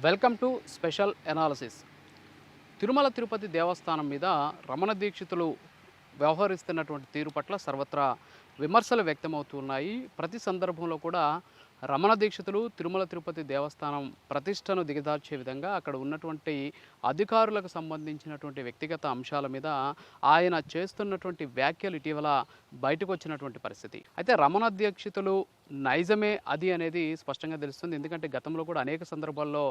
Welcome to special analysis. Tirumala Tirupati దేవస్థానం మీద రమణ దీక్షితులు వ్యవహరిస్తున్నటువంటి తీరు పట్ల సర్వత్రా విమర్శలు వ్యక్తమవుతున్నాయి. ప్రతి సందర్భంలో కూడా రమణ దీక్షితులు తిరుమల తిరుపతి దేవస్థానం ప్రతిష్టను దిగజార్చే విధంగా అక్కడ ఉన్నటువంటి అధికారులకు సంబంధించినటువంటి వ్యక్తిగత అంశాల మీద ఆయన చేస్తున్నటువంటి వ్యాఖ్యలు ఇటీవల బయటకు వచ్చినటువంటి పరిస్థితి. అయితే రమణ దీక్షితులు నైజమే అది అనేది స్పష్టంగా తెలుస్తుంది. ఎందుకంటే గతంలో కూడా అనేక సందర్భాల్లో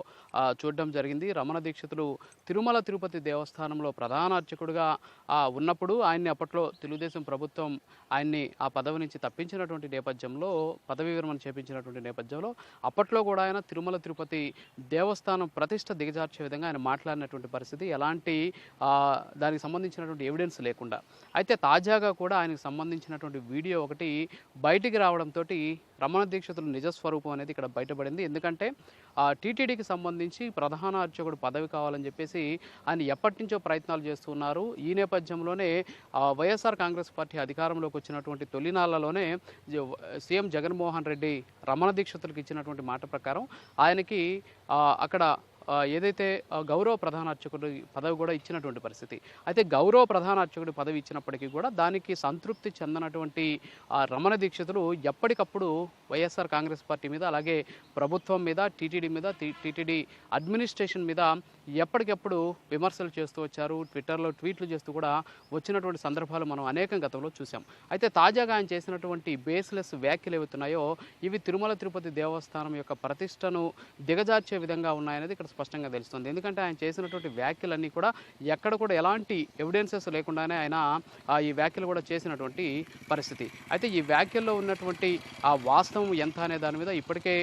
చూడడం జరిగింది. రమణ దీక్షితులు తిరుమల తిరుపతి దేవస్థానంలో ప్రధాన అర్చకుడిగా ఉన్నప్పుడు ఆయన్ని అప్పట్లో తెలుగుదేశం ప్రభుత్వం ఆయన్ని ఆ పదవి నుంచి తప్పించినటువంటి నేపథ్యంలో, పదవీ విరమణ చేపించినటువంటి నేపథ్యంలో అప్పట్లో కూడా ఆయన తిరుమల తిరుపతి దేవస్థానం ప్రతిష్ట దిగజార్చే విధంగా ఆయన మాట్లాడినటువంటి పరిస్థితి, ఎలాంటి దానికి సంబంధించినటువంటి ఎవిడెన్స్ లేకుండా. అయితే తాజాగా కూడా ఆయనకు సంబంధించినటువంటి వీడియో ఒకటి బయటికి రావడంతో రమణ దీక్షితుల నిజస్వరూపం అనేది ఇక్కడ బయటపడింది. ఎందుకంటే టీటీడీకి సంబంధించి ప్రధాన అర్చకుడు పదవి కావాలని చెప్పేసి ఆయన ఎప్పటి నుంచో ప్రయత్నాలు చేస్తున్నారు. ఈ నేపథ్యంలోనే వైఎస్ఆర్ కాంగ్రెస్ పార్టీ అధికారంలోకి వచ్చినటువంటి తొలినాళ్లలోనే సీఎం జగన్మోహన్ రెడ్డి రమణ దీక్షితులకు ఇచ్చినటువంటి మాట ప్రకారం ఆయనకి అక్కడ ఏదైతే గౌరవ ప్రధాన అర్చకుడి పదవి కూడా ఇచ్చినటువంటి పరిస్థితి. అయితే గౌరవ ప్రధాన అర్చకుడి పదవి ఇచ్చినప్పటికీ కూడా దానికి సంతృప్తి చెందనటువంటి రమణ దీక్షితులు ఎప్పటికప్పుడు వైఎస్ఆర్ కాంగ్రెస్ పార్టీ మీద, అలాగే ప్రభుత్వం మీద, టీటీడీ మీద, టీటీడీ అడ్మినిస్ట్రేషన్ మీద ఎప్పటికెప్పుడు విమర్శలు చేస్తూ వచ్చారు. ట్విట్టర్లో ట్వీట్లు చేస్తూ కూడా వచ్చినటువంటి సందర్భాలు మనం అనేకం గతంలో చూసాం. అయితే తాజాగా ఆయన చేసినటువంటి బేస్లెస్ వ్యాఖ్యలు ఏవైతున్నాయో ఇవి తిరుమల తిరుపతి దేవస్థానం యొక్క ప్రతిష్టను దిగజార్చే విధంగా ఉన్నాయనేది ఇక్కడ స్పష్టంగా తెలుస్తుంది. ఎందుకంటే ఆయన చేసినటువంటి వ్యాఖ్యలన్నీ కూడా ఎక్కడ కూడా ఎలాంటి ఎవిడెన్సెస్ లేకుండానే ఆయన ఈ వ్యాఖ్యలు కూడా చేసినటువంటి పరిస్థితి. అయితే ఈ వ్యాఖ్యల్లో ఉన్నటువంటి ఆ వాస్తవం ఎంత అనే దాని మీద ఇప్పటికే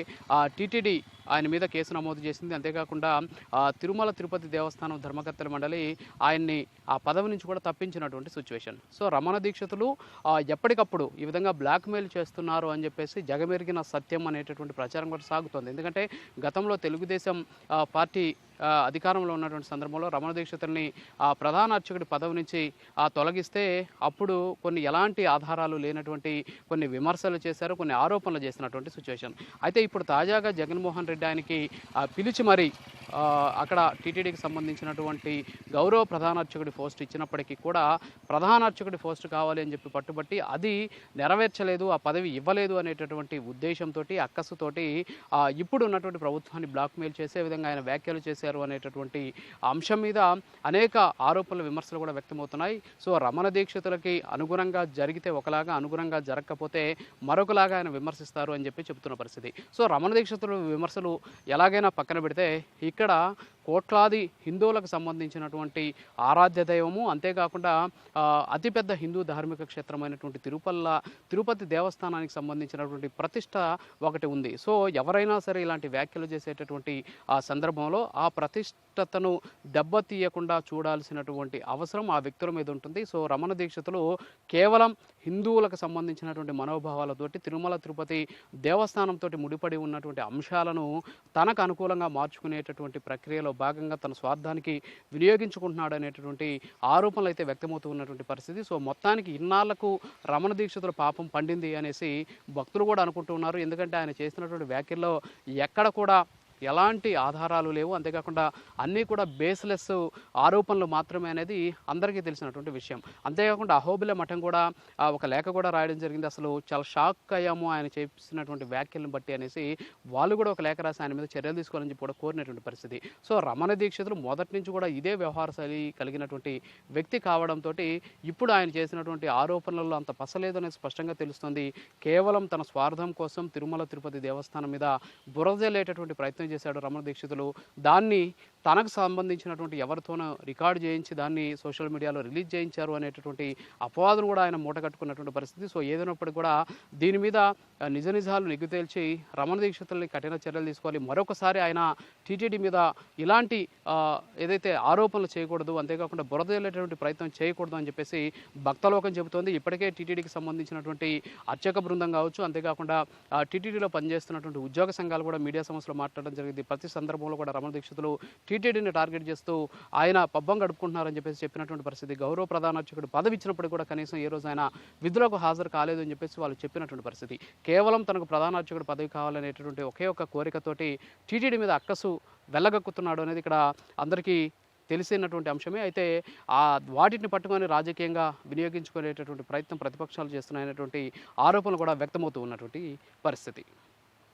టీటీడీ ఆయన మీద కేసు నమోదు చేసింది. అంతేకాకుండా తిరుమల తిరుపతి దేవస్థానం ధర్మకర్తల మండలి ఆయన్ని ఆ పదవి నుంచి కూడా తప్పించినటువంటి సిచ్యువేషన్. సో రమణ దీక్షితులు ఎప్పటికప్పుడు ఈ విధంగా బ్లాక్మెయిల్ చేస్తున్నారు అని చెప్పేసి జగమెరిగిన సత్యం అనేటటువంటి ప్రచారం కూడా సాగుతోంది. ఎందుకంటే గతంలో తెలుగుదేశం పార్టీ అధికారంలో ఉన్నటువంటి సందర్భంలో రమణ దీక్షితుల్ని ప్రధాన అర్చకుడి పదవి నుంచి తొలగిస్తే అప్పుడు కొన్ని ఎలాంటి ఆధారాలు లేనటువంటి కొన్ని విమర్శలు చేశారు, కొన్ని ఆరోపణలు చేసినటువంటి సిచ్యువేషన్. అయితే ఇప్పుడు తాజాగా జగన్మోహన్ రెడ్డి ఆయనకి పిలిచి మరి అక్కడ టీటీడీకి సంబంధించినటువంటి గౌరవ ప్రధాన అర్చకుడి పోస్ట్ ఇచ్చినప్పటికీ కూడా ప్రధాన అర్చకుడి పోస్ట్ కావాలి అని చెప్పి పట్టుబట్టి అది నెరవేర్చలేదు, ఆ పదవి ఇవ్వలేదు అనేటటువంటి ఉద్దేశంతో, అక్కసుతోటి ఇప్పుడు ఉన్నటువంటి ప్రభుత్వాన్ని బ్లాక్మెయిల్ చేసే విధంగా ఆయన వ్యాఖ్యలు చేశారు అనేటటువంటి అంశం మీద అనేక ఆరోపణలు, విమర్శలు కూడా వ్యక్తమవుతున్నాయి. సో రమణ దీక్షితులకి అనుగుణంగా జరిగితే ఒకలాగా, అనుగుణంగా జరగకపోతే మరొకలాగా ఆయన విమర్శిస్తారు అని చెప్పి చెబుతున్న పరిస్థితి. సో రమణ దీక్షితుల విమర్శలు ఎలాగైనా పక్కన పెడితే ఇక్కడ కోట్లాది హిందువులకు సంబంధించినటువంటి ఆరాధ్య దైవము, అంతేకాకుండా అతిపెద్ద హిందూ ధార్మిక క్షేత్రమైనటువంటి తిరుపతి దేవస్థానానికి సంబంధించినటువంటి ప్రతిష్ట ఒకటి ఉంది. సో ఎవరైనా సరే ఇలాంటి వ్యాఖ్యలు చేసేటటువంటి ఆ సందర్భంలో ఆ ప్రతిష్టతను దెబ్బతీయకుండా చూడాల్సినటువంటి అవసరం ఆ వ్యక్తుల మీద ఉంటుంది. సో రమణ దీక్షితులు కేవలం హిందువులకు సంబంధించినటువంటి మనోభావాలతోటి తిరుమల తిరుపతి దేవస్థానంతో ముడిపడి ఉన్నటువంటి అంశాలను తనకు అనుకూలంగా మార్చుకునేటటువంటి ప్రక్రియలో భాగంగా తన స్వార్థానికి వినియోగించుకుంటున్నాడు అనేటటువంటి ఆరోపణలు అయితే వ్యక్తమవుతూ ఉన్నటువంటి పరిస్థితి. సో మొత్తానికి ఇన్నాళ్లకు రమణ దీక్షితుల పాపం పండింది అనేసి భక్తులు కూడా అనుకుంటూ ఉన్నారు. ఎందుకంటే ఆయన చేసినటువంటి వ్యాఖ్యల్లో ఎక్కడ కూడా ఎలాంటి ఆధారాలు లేవు, అంతేకాకుండా అన్నీ కూడా బేస్లెస్ ఆరోపణలు మాత్రమే అనేది అందరికీ తెలిసినటువంటి విషయం. అంతేకాకుండా అహోబిల మఠం కూడా ఒక లేఖ కూడా రాయడం జరిగింది. అసలు చాలా షాక్ అయ్యాము ఆయన చేసినటువంటి వ్యాఖ్యలను బట్టి అనేసి వాళ్ళు కూడా ఒక లేఖ రాసి ఆయన మీద చర్యలు తీసుకోవాలని చెప్పి కూడా కోరినటువంటి పరిస్థితి. సో రమణ దీక్షితులు మొదటి నుంచి కూడా ఇదే వ్యవహార శైలి కలిగినటువంటి వ్యక్తి కావడంతో ఇప్పుడు ఆయన చేసినటువంటి ఆరోపణలలో అంత పసలేదు అనేది స్పష్టంగా తెలుస్తుంది. కేవలం తన స్వార్థం కోసం తిరుమల తిరుపతి దేవస్థానం మీద బురదలేటటువంటి ప్రయత్నం చేశాడు రమణ దీక్షితులు. దాన్ని తనకు సంబంధించినటువంటి ఎవరితోనో రికార్డు చేయించి దాన్ని సోషల్ మీడియాలో రిలీజ్ చేయించారు అనేటటువంటి అపవాదును కూడా ఆయన మూటగట్టుకున్నటువంటి పరిస్థితి. సో ఏదైనప్పటికీ కూడా దీని మీద నిజ నిజాలు నిగ్గుతేల్చి రమణ దీక్షితుల్ని కఠిన చర్యలు తీసుకోవాలి. మరొకసారి ఆయన టీటీడీ మీద ఇలాంటి ఏదైతే ఆరోపణలు చేయకూడదు, అంతేకాకుండా బురదలేటటువంటి ప్రయత్నం చేయకూడదు అని చెప్పేసి భక్తలోకం చెబుతోంది. ఇప్పటికే టీటీడీకి సంబంధించినటువంటి అర్చక బృందం కావచ్చు, అంతేకాకుండా టీటీడీలో పనిచేస్తున్నటువంటి ఉద్యోగ సంఘాలు కూడా మీడియా సమస్యలో మాట్లాడడం జరిగింది. ప్రతి సందర్భంలో కూడా రమణ దీక్షితులు టీటీడీని టార్గెట్ చేస్తూ ఆయన పబ్బం గడుపుకుంటున్నారని చెప్పినటువంటి పరిస్థితి. గౌరవ ప్రధాన అర్చకుడు పదవి ఇచ్చినప్పుడు కూడా కనీసం ఏ రోజు ఆయన విధులకు హాజరు కాలేదు అని చెప్పేసి వాళ్ళు చెప్పినటువంటి పరిస్థితి. కేవలం తనకు ప్రధాన అర్చకుడు పదవి కావాలనేటటువంటి ఒకే ఒక్క కోరికతోటి టీటీడీ మీద అక్కసు వెళ్ళగక్కుతున్నాడు అనేది ఇక్కడ అందరికీ తెలిసినటువంటి అంశమే. అయితే వాటిని పట్టుకొని రాజకీయంగా వినియోగించుకునేటటువంటి ప్రయత్నం ప్రతిపక్షాలు చేస్తున్నాయనేటువంటి ఆరోపణలు కూడా వ్యక్తమవుతూ ఉన్నటువంటి పరిస్థితి.